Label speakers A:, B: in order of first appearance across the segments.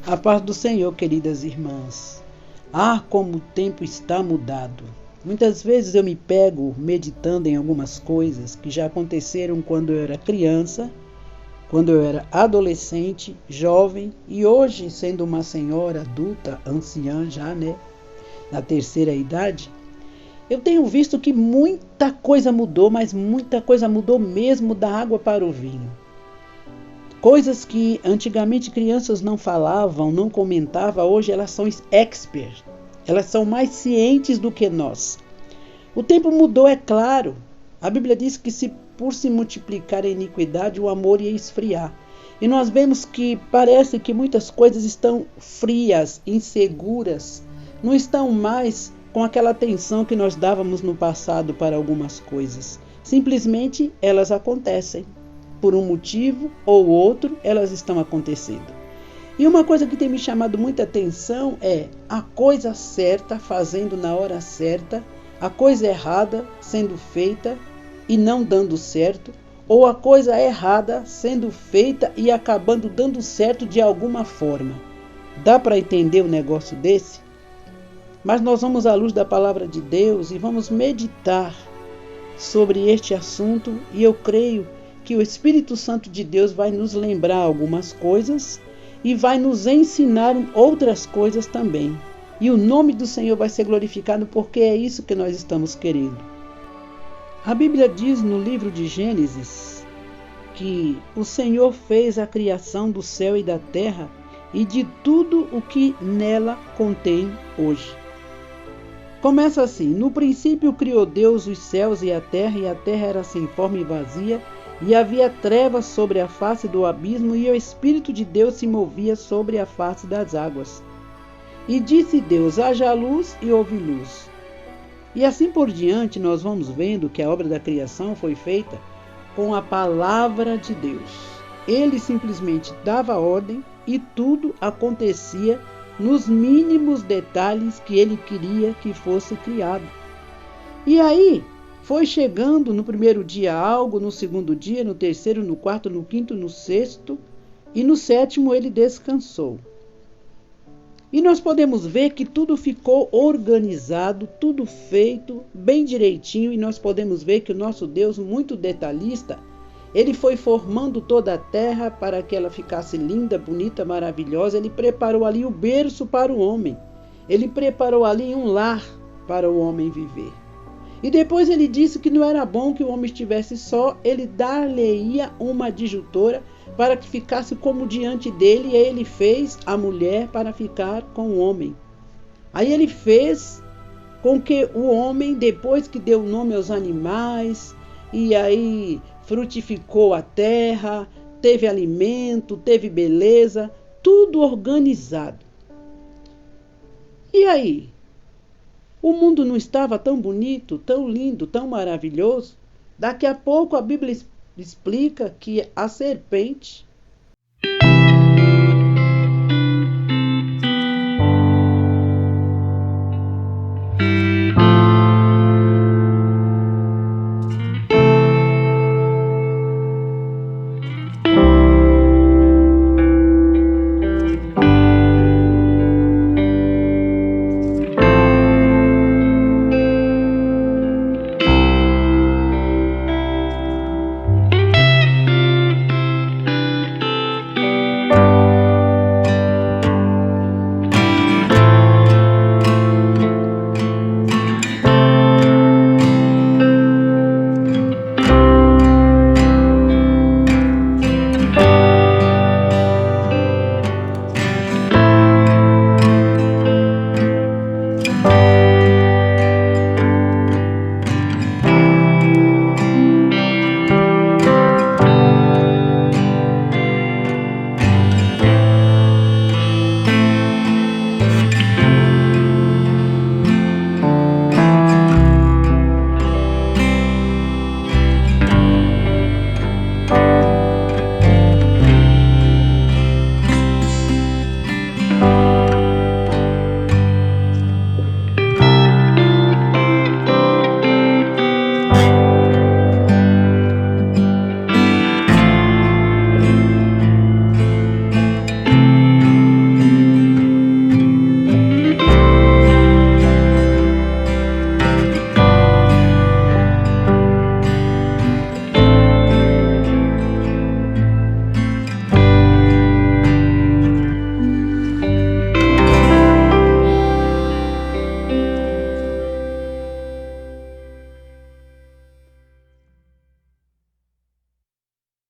A: A paz do Senhor, queridas irmãs. Como o tempo está mudado. Muitas vezes eu me pego meditando em algumas coisas que já aconteceram quando eu era criança, quando eu era adolescente, jovem e hoje, sendo uma senhora adulta, anciã já, na terceira idade, eu tenho visto que muita coisa mudou, mas muita coisa mudou mesmo da água para o vinho. Coisas que antigamente crianças não falavam, não comentavam, hoje elas são experts. Elas são mais cientes do que nós. O tempo mudou, é claro. A Bíblia diz que por se multiplicar a iniquidade, o amor ia esfriar. E nós vemos que parece que muitas coisas estão frias, inseguras, não estão mais com aquela atenção que nós dávamos no passado para algumas coisas. Simplesmente elas acontecem. Por um motivo ou outro, elas estão acontecendo. E uma coisa que tem me chamado muita atenção é a coisa certa fazendo na hora certa, a coisa errada sendo feita e não dando certo, ou a coisa errada sendo feita e acabando dando certo de alguma forma. Dá para entender um negócio desse? Mas nós vamos à luz da palavra de Deus e vamos meditar sobre este assunto, e eu creio que o Espírito Santo de Deus vai nos lembrar algumas coisas e vai nos ensinar outras coisas também. E o nome do Senhor vai ser glorificado, porque é isso que nós estamos querendo. A Bíblia diz no livro de Gênesis que o Senhor fez a criação do céu e da terra e de tudo o que nela contém hoje. Começa assim: no princípio criou Deus os céus e a terra era sem forma e vazia, e havia trevas sobre a face do abismo, e o Espírito de Deus se movia sobre a face das águas. E disse Deus: haja luz, e houve luz. E assim por diante, nós vamos vendo que a obra da criação foi feita com a palavra de Deus. Ele simplesmente dava ordem e tudo acontecia nos mínimos detalhes que ele queria que fosse criado. E aí foi chegando no primeiro dia algo, no segundo dia, no terceiro, no quarto, no quinto, no sexto, e no sétimo ele descansou. E nós podemos ver que tudo ficou organizado, tudo feito bem direitinho, e nós podemos ver que o nosso Deus, muito detalhista, ele foi formando toda a terra para que ela ficasse linda, bonita, maravilhosa. Ele preparou ali o berço para o homem. Ele preparou ali um lar para o homem viver. E depois ele disse que não era bom que o homem estivesse só, ele dar-lhe-ia uma adjutora para que ficasse como diante dele, e ele fez a mulher para ficar com o homem. Aí ele fez com que o homem, depois que deu nome aos animais, e aí frutificou a terra, teve alimento, teve beleza, tudo organizado. E aí? O mundo não estava tão bonito, tão lindo, tão maravilhoso? Daqui a pouco a Bíblia explica que a serpente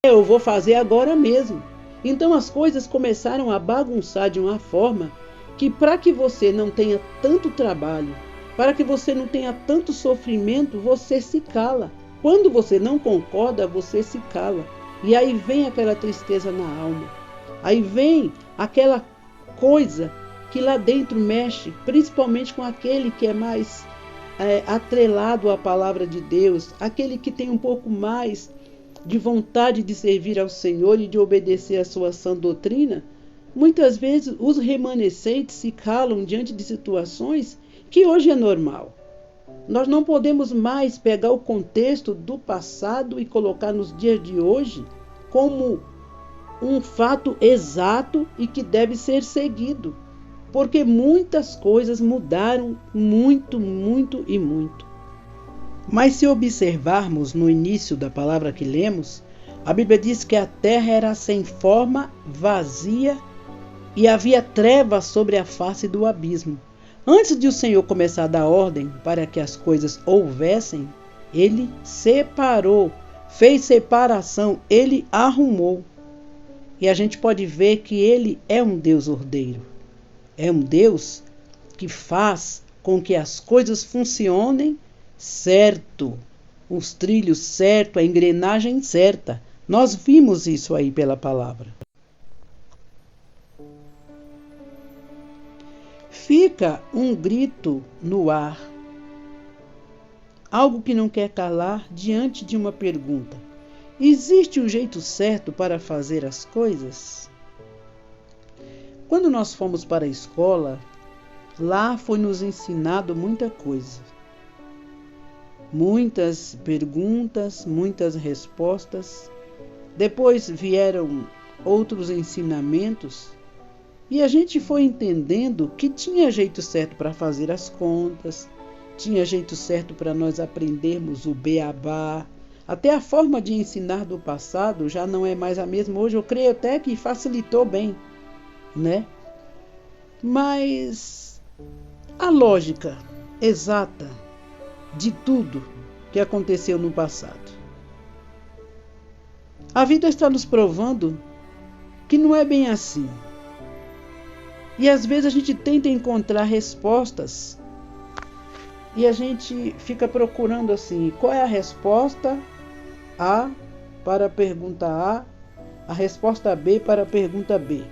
A: Eu vou fazer agora mesmo. Então as coisas começaram a bagunçar de uma forma que, para que você não tenha tanto trabalho, para que você não tenha tanto sofrimento, você se cala. Quando você não concorda, você se cala. E aí vem aquela tristeza na alma. Aí vem aquela coisa que lá dentro mexe, principalmente com aquele que é mais atrelado à palavra de Deus, aquele que tem um pouco mais de vontade de servir ao Senhor e de obedecer à sua sã doutrina. Muitas vezes os remanescentes se calam diante de situações que hoje é normal. Nós não podemos mais pegar o contexto do passado e colocar nos dias de hoje como um fato exato e que deve ser seguido, porque muitas coisas mudaram muito, muito e muito. Mas se observarmos no início da palavra que lemos, a Bíblia diz que a terra era sem forma, vazia, e havia trevas sobre a face do abismo. Antes de o Senhor começar a dar ordem para que as coisas houvessem, Ele separou, fez separação, Ele arrumou. E a gente pode ver que Ele é um Deus ordeiro. É um Deus que faz com que as coisas funcionem certo, os trilhos certos, a engrenagem certa. Nós vimos isso aí pela palavra. Fica um grito no ar, algo que não quer calar diante de uma pergunta. Existe um jeito certo para fazer as coisas? Quando nós fomos para a escola, lá foi nos ensinado muita coisa. Muitas perguntas, muitas respostas. Depois vieram outros ensinamentos e a gente foi entendendo que tinha jeito certo para fazer as contas, tinha jeito certo para nós aprendermos o beabá. Até a forma de ensinar do passado já não é mais a mesma. Hoje eu creio até que facilitou bem, né? Mas a lógica exata de tudo que aconteceu no passado. A vida está nos provando que não é bem assim. E às vezes a gente tenta encontrar respostas e a gente fica procurando assim, qual é a resposta A para a pergunta a resposta B para a pergunta B.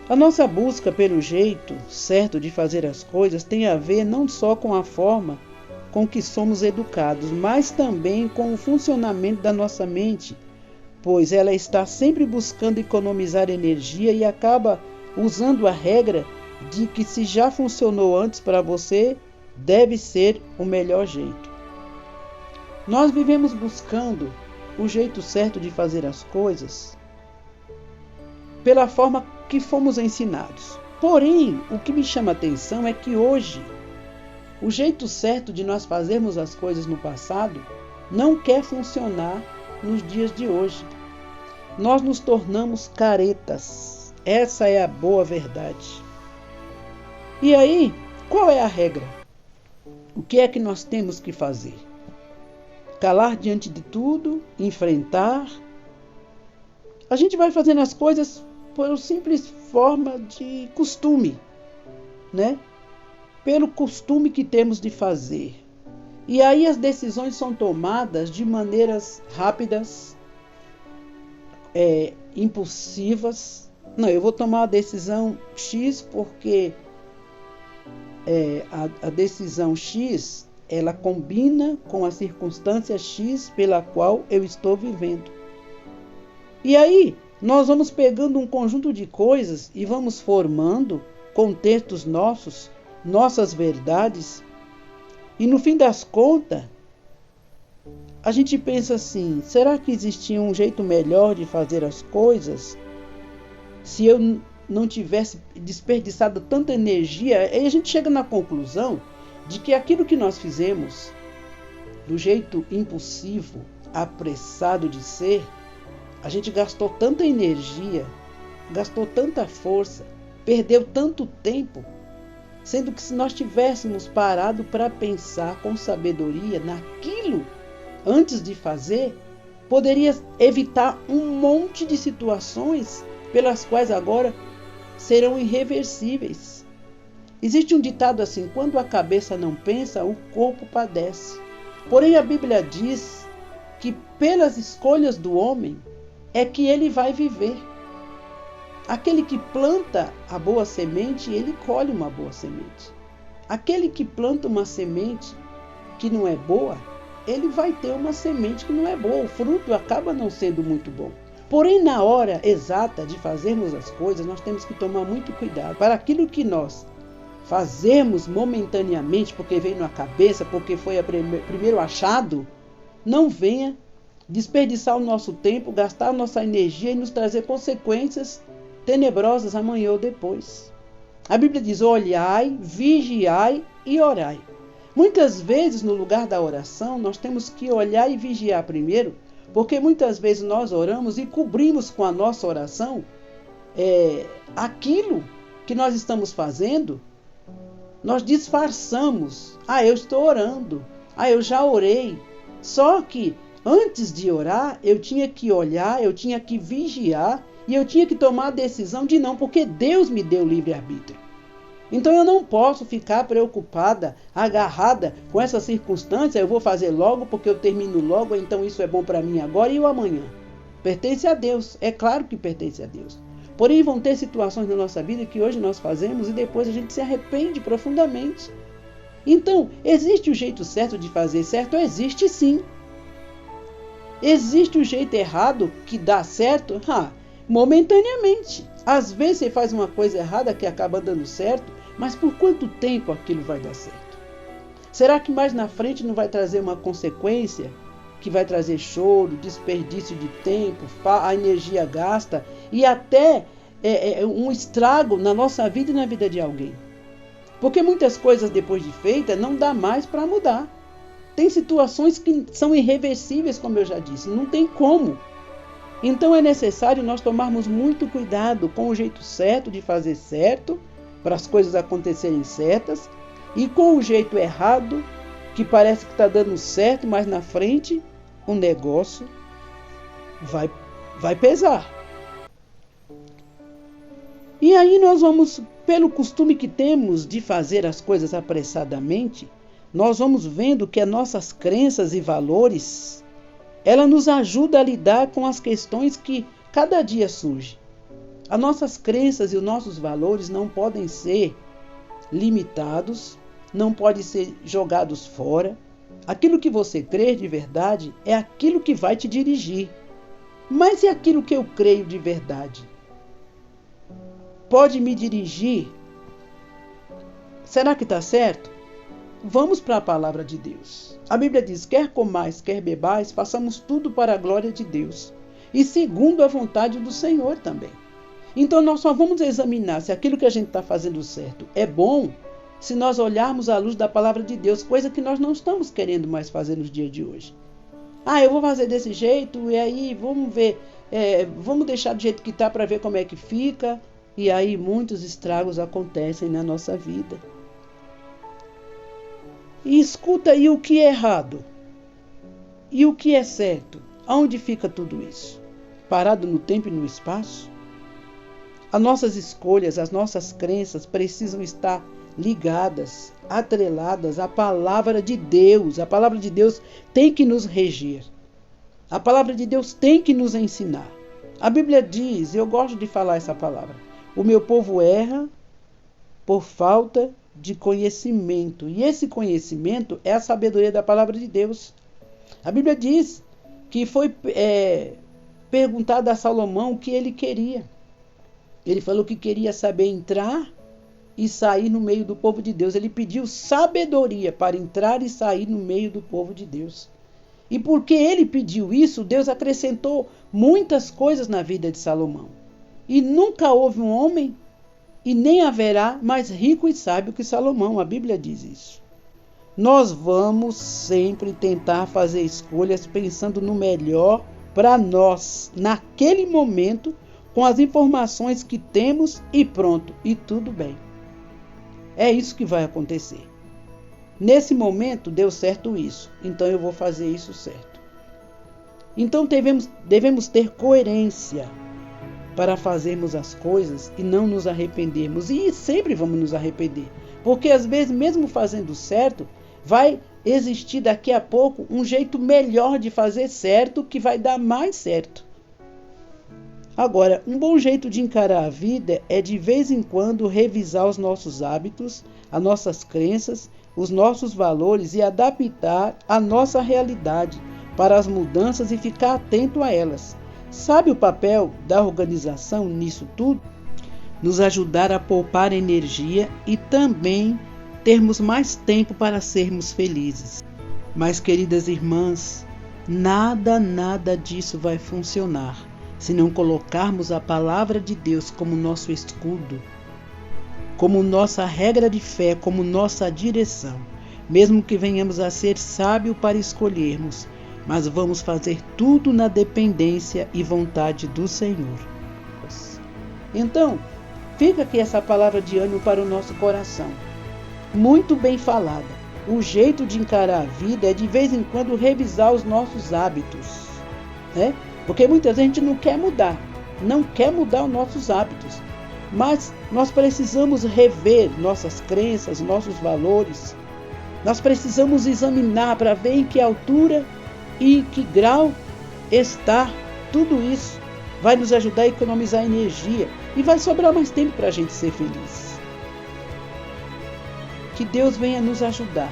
A: A nossa busca pelo jeito certo de fazer as coisas tem a ver não só com a forma com que somos educados, mas também com o funcionamento da nossa mente, pois ela está sempre buscando economizar energia e acaba usando a regra de que se já funcionou antes para você, deve ser o melhor jeito. Nós vivemos buscando o jeito certo de fazer as coisas pela forma que fomos ensinados. Porém, o que me chama a atenção é que hoje, o jeito certo de nós fazermos as coisas no passado não quer funcionar nos dias de hoje. Nós nos tornamos caretas. Essa é a boa verdade. E aí, qual é a regra? O que é que nós temos que fazer? Calar diante de tudo, enfrentar. A gente vai fazendo as coisas por simples forma de costume, né? Pelo costume que temos de fazer. E aí as decisões são tomadas de maneiras rápidas, impulsivas. Não, eu vou tomar a decisão X porque a decisão X, ela combina com a circunstância X pela qual eu estou vivendo. E aí, nós vamos pegando um conjunto de coisas e vamos formando contextos nossos, nossas verdades. E no fim das contas, a gente pensa assim, será que existia um jeito melhor de fazer as coisas? Se eu não tivesse desperdiçado tanta energia, aí a gente chega na conclusão de que aquilo que nós fizemos, do jeito impulsivo, apressado de ser, a gente gastou tanta energia, gastou tanta força, perdeu tanto tempo, sendo que se nós tivéssemos parado para pensar com sabedoria naquilo antes de fazer, poderia evitar um monte de situações pelas quais agora serão irreversíveis. Existe um ditado assim: quando a cabeça não pensa, o corpo padece. Porém, a Bíblia diz que pelas escolhas do homem é que ele vai viver. Aquele que planta a boa semente, ele colhe uma boa semente. Aquele que planta uma semente que não é boa, ele vai ter uma semente que não é boa. O fruto acaba não sendo muito bom. Porém, na hora exata de fazermos as coisas, nós temos que tomar muito cuidado para aquilo que nós fazemos momentaneamente, porque veio na cabeça, porque foi o primeiro achado, não venha desperdiçar o nosso tempo, gastar a nossa energia e nos trazer consequências tenebrosas amanhã ou depois. A Bíblia diz: olhai, vigiai e orai. Muitas vezes, no lugar da oração, nós temos que olhar e vigiar primeiro, porque muitas vezes nós oramos e cobrimos com a nossa oração aquilo que nós estamos fazendo. Nós disfarçamos: eu estou orando, eu já orei. Só que antes de orar, eu tinha que olhar, eu tinha que vigiar e eu tinha que tomar a decisão de não, porque Deus me deu livre-arbítrio. Então eu não posso ficar preocupada, agarrada com essa circunstância: eu vou fazer logo porque eu termino logo, então isso é bom para mim agora e o amanhã. Pertence a Deus, é claro que pertence a Deus. Porém, vão ter situações na nossa vida que hoje nós fazemos e depois a gente se arrepende profundamente. Então, existe o jeito certo de fazer certo? Existe sim. Existe o jeito errado que dá certo? Momentaneamente. Às vezes você faz uma coisa errada que acaba dando certo, mas por quanto tempo aquilo vai dar certo? Será que mais na frente não vai trazer uma consequência que vai trazer choro, desperdício de tempo, a energia gasta e até um estrago na nossa vida e na vida de alguém? Porque muitas coisas depois de feita não dá mais para mudar. Tem situações que são irreversíveis, como eu já disse, não tem como. Então é necessário nós tomarmos muito cuidado com o jeito certo de fazer certo, para as coisas acontecerem certas, e com o jeito errado, que parece que está dando certo, mas na frente o negócio vai pesar. E aí nós vamos, pelo costume que temos de fazer as coisas apressadamente, nós vamos vendo que as nossas crenças e valores, ela nos ajuda a lidar com as questões que cada dia surgem. As nossas crenças e os nossos valores não podem ser limitados, não podem ser jogados fora. Aquilo que você crê de verdade é aquilo que vai te dirigir. Mas e aquilo que eu creio de verdade? Pode me dirigir? Será que está certo? Vamos para a palavra de Deus. A Bíblia diz: quer comais, quer bebais, façamos tudo para a glória de Deus. E segundo a vontade do Senhor também. Então nós só vamos examinar se aquilo que a gente está fazendo certo é bom, se nós olharmos à luz da palavra de Deus, coisa que nós não estamos querendo mais fazer nos dias de hoje. Eu vou fazer desse jeito, e aí vamos ver, vamos deixar do jeito que está para ver como é que fica, e aí muitos estragos acontecem na nossa vida. E escuta aí o que é errado e o que é certo. Aonde fica tudo isso? Parado no tempo e no espaço? As nossas escolhas, as nossas crenças precisam estar ligadas, atreladas à palavra de Deus. A palavra de Deus tem que nos reger. A palavra de Deus tem que nos ensinar. A Bíblia diz, eu gosto de falar essa palavra: o meu povo erra por falta de conhecimento. E esse conhecimento é a sabedoria da palavra de Deus. A Bíblia diz que foi perguntado a Salomão o que ele queria. Ele falou que queria saber entrar e sair no meio do povo de Deus. Ele pediu sabedoria para entrar e sair no meio do povo de Deus. E porque ele pediu isso, Deus acrescentou muitas coisas na vida de Salomão. E nunca houve um homem, e nem haverá, mais rico e sábio que Salomão. A Bíblia diz isso. Nós vamos sempre tentar fazer escolhas pensando no melhor para nós, naquele momento, com as informações que temos e pronto, e tudo bem. É isso que vai acontecer. Nesse momento deu certo isso, então eu vou fazer isso certo. Então devemos ter coerência para fazermos as coisas e não nos arrependermos. E sempre vamos nos arrepender. Porque às vezes, mesmo fazendo certo, vai existir daqui a pouco um jeito melhor de fazer certo que vai dar mais certo. Agora, um bom jeito de encarar a vida é de vez em quando revisar os nossos hábitos, as nossas crenças, os nossos valores e adaptar a nossa realidade para as mudanças e ficar atento a elas. Sabe o papel da organização nisso tudo? Nos ajudar a poupar energia e também termos mais tempo para sermos felizes. Mas, queridas irmãs, nada disso vai funcionar se não colocarmos a palavra de Deus como nosso escudo, como nossa regra de fé, como nossa direção. Mesmo que venhamos a ser sábios para escolhermos, mas vamos fazer tudo na dependência e vontade do Senhor. Então, fica aqui essa palavra de ânimo para o nosso coração. Muito bem falada. O jeito de encarar a vida é de vez em quando revisar os nossos hábitos, né? Porque muitas vezes a gente não quer mudar os nossos hábitos. Mas nós precisamos rever nossas crenças, nossos valores. Nós precisamos examinar para ver em que altura e em que grau está tudo isso. Vai nos ajudar a economizar energia e vai sobrar mais tempo para a gente ser feliz. Que Deus venha nos ajudar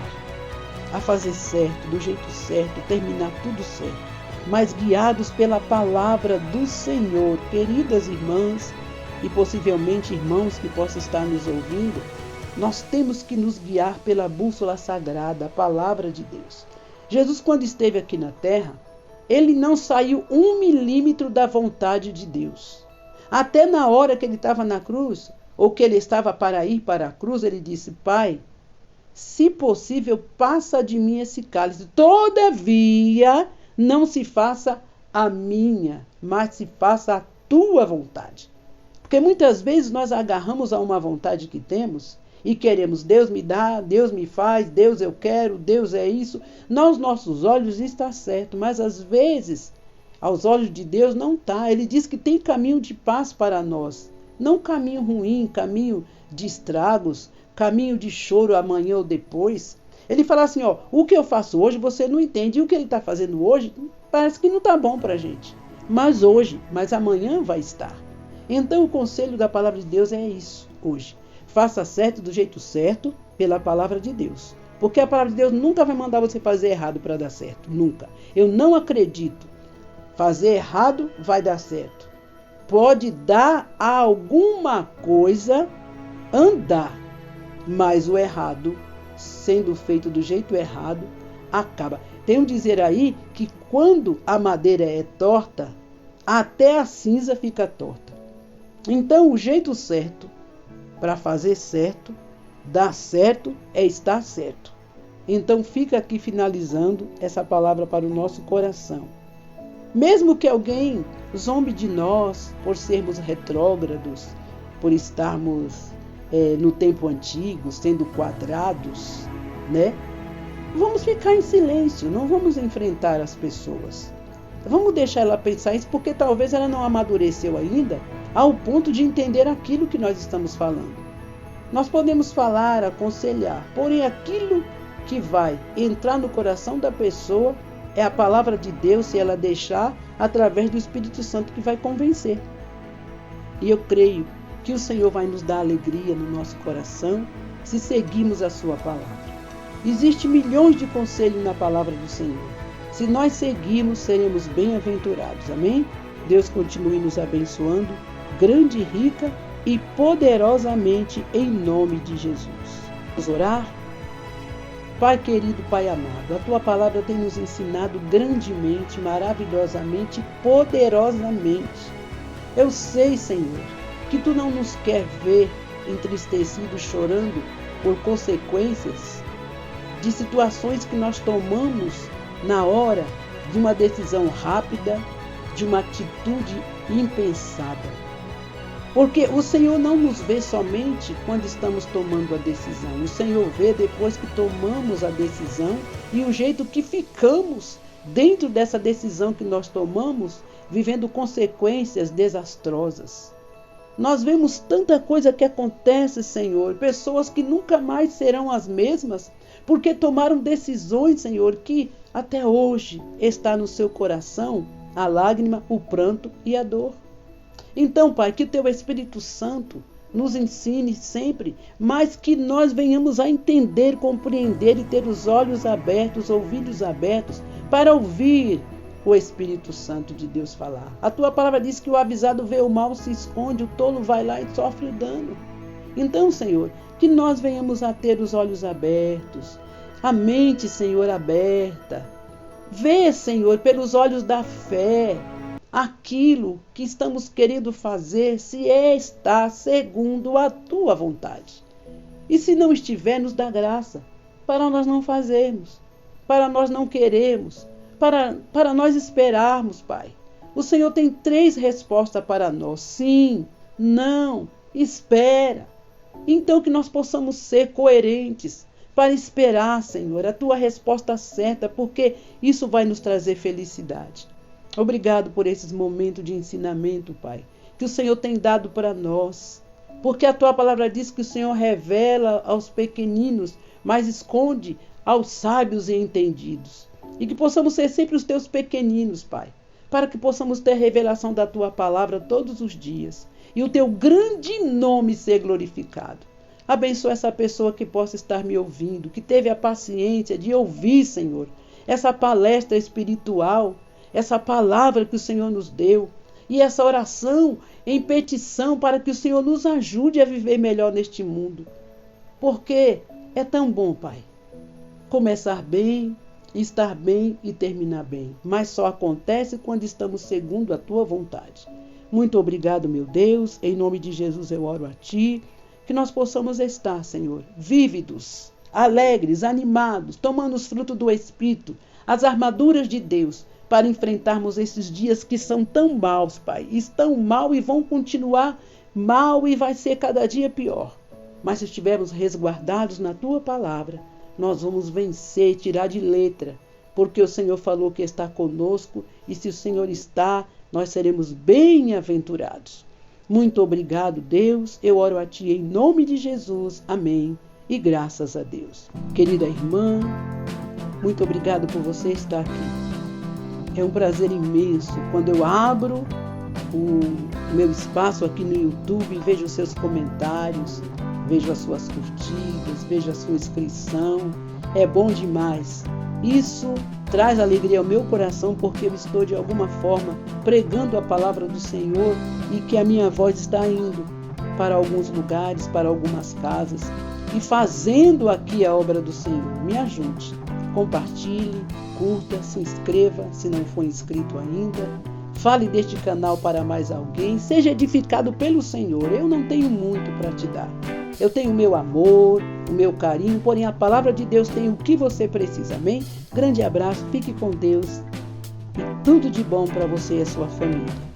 A: a fazer certo, do jeito certo, terminar tudo certo, mas guiados pela palavra do Senhor. Queridas irmãs e possivelmente irmãos que possam estar nos ouvindo, nós temos que nos guiar pela bússola sagrada, a palavra de Deus. Jesus, quando esteve aqui na terra, ele não saiu 1 milímetro da vontade de Deus. Até na hora que ele estava na cruz, ou que ele estava para ir para a cruz, ele disse: Pai, se possível, passa de mim esse cálice. Todavia, não se faça a minha, mas se faça a tua vontade. Porque muitas vezes nós agarramos a uma vontade que temos e queremos: Deus me dá, Deus me faz, Deus eu quero, Deus é isso. Aos nossos olhos está certo, mas às vezes aos olhos de Deus não está. Ele diz que tem caminho de paz para nós, não caminho ruim, caminho de estragos, caminho de choro amanhã ou depois. Ele fala assim: o que eu faço hoje você não entende, e o que ele está fazendo hoje parece que não está bom para a gente. Mas amanhã vai estar. Então o conselho da palavra de Deus é isso hoje. Faça certo do jeito certo pela palavra de Deus. Porque a palavra de Deus nunca vai mandar você fazer errado para dar certo. Nunca. Eu não acredito. Fazer errado vai dar certo. Pode dar a alguma coisa andar. Mas o errado, sendo feito do jeito errado, acaba. Tem um dizer aí que quando a madeira é torta, até a cinza fica torta. Então o jeito certo para fazer certo, dar certo, é estar certo. Então fica aqui finalizando essa palavra para o nosso coração. Mesmo que alguém zombe de nós por sermos retrógrados, por estarmos no tempo antigo, sendo quadrados, né? Vamos ficar em silêncio, não vamos enfrentar as pessoas. Vamos deixar ela pensar isso, porque talvez ela não amadureceu ainda ao ponto de entender aquilo que nós estamos falando. Nós podemos falar, aconselhar, porém aquilo que vai entrar no coração da pessoa é a palavra de Deus, se ela deixar, através do Espírito Santo, que vai convencer. E eu creio que o Senhor vai nos dar alegria no nosso coração se seguirmos a sua palavra. Existem milhões de conselhos na palavra do Senhor. Se nós seguirmos, seremos bem-aventurados. Amém? Deus continue nos abençoando, grande e rica e poderosamente, em nome de Jesus. Vamos orar? Pai querido, Pai amado, a Tua palavra tem nos ensinado grandemente, maravilhosamente, poderosamente. Eu sei, Senhor, que Tu não nos quer ver entristecidos, chorando por consequências de situações que nós tomamos na hora de uma decisão rápida, de uma atitude impensada. Porque o Senhor não nos vê somente quando estamos tomando a decisão. O Senhor vê depois que tomamos a decisão e o jeito que ficamos dentro dessa decisão que nós tomamos, vivendo consequências desastrosas. Nós vemos tanta coisa que acontece, Senhor, pessoas que nunca mais serão as mesmas, porque tomaram decisões, Senhor, que até hoje está no seu coração a lágrima, o pranto e a dor. Então, Pai, que o Teu Espírito Santo nos ensine sempre, mas que nós venhamos a entender, compreender e ter os olhos abertos, ouvidos abertos, para ouvir o Espírito Santo de Deus falar. A Tua palavra diz que o avisado vê o mal, se esconde, o tolo vai lá e sofre o dano. Então, Senhor, que nós venhamos a ter os olhos abertos, a mente, Senhor, aberta. Vê, Senhor, pelos olhos da fé, aquilo que estamos querendo fazer, se está segundo a Tua vontade. E se não estiver, nos dá graça, para nós não fazermos, para nós não queremos, para nós esperarmos, Pai. O Senhor tem 3 respostas para nós: sim, não, espera. Então que nós possamos ser coerentes para esperar, Senhor, a Tua resposta certa, porque isso vai nos trazer felicidade. Obrigado por esses momentos de ensinamento, Pai, que o Senhor tem dado para nós, porque a Tua palavra diz que o Senhor revela aos pequeninos, mas esconde aos sábios e entendidos. E que possamos ser sempre os Teus pequeninos, Pai, para que possamos ter revelação da Tua palavra todos os dias e o Teu grande nome ser glorificado. Abençoa essa pessoa que possa estar me ouvindo, que teve a paciência de ouvir, Senhor, essa palestra espiritual, essa palavra que o Senhor nos deu e essa oração em petição para que o Senhor nos ajude a viver melhor neste mundo. Porque é tão bom, Pai, começar bem, estar bem e terminar bem, mas só acontece quando estamos segundo a Tua vontade. Muito obrigado, meu Deus, em nome de Jesus eu oro a Ti, que nós possamos estar, Senhor, vívidos, alegres, animados, tomando os frutos do Espírito, as armaduras de Deus, para enfrentarmos esses dias que são tão maus, Pai, estão mal e vão continuar mal e vai ser cada dia pior. Mas se estivermos resguardados na Tua palavra, nós vamos vencer e tirar de letra, porque o Senhor falou que está conosco e se o Senhor está, nós seremos bem-aventurados. Muito obrigado, Deus. Eu oro a Ti em nome de Jesus. Amém. E graças a Deus. Querida irmã, muito obrigado por você estar aqui. É um prazer imenso quando eu abro o meu espaço aqui no YouTube, vejo os seus comentários, vejo as suas curtidas, vejo a sua inscrição. É bom demais. Isso traz alegria ao meu coração porque eu estou de alguma forma pregando a palavra do Senhor e que a minha voz está indo para alguns lugares, para algumas casas e fazendo aqui a obra do Senhor. Me ajude, compartilhe, curta, se inscreva se não for inscrito ainda. Fale deste canal para mais alguém, seja edificado pelo Senhor. Eu não tenho muito para te dar. Eu tenho o meu amor, o meu carinho, porém a palavra de Deus tem o que você precisa. Amém? Grande abraço, fique com Deus e tudo de bom para você e a sua família.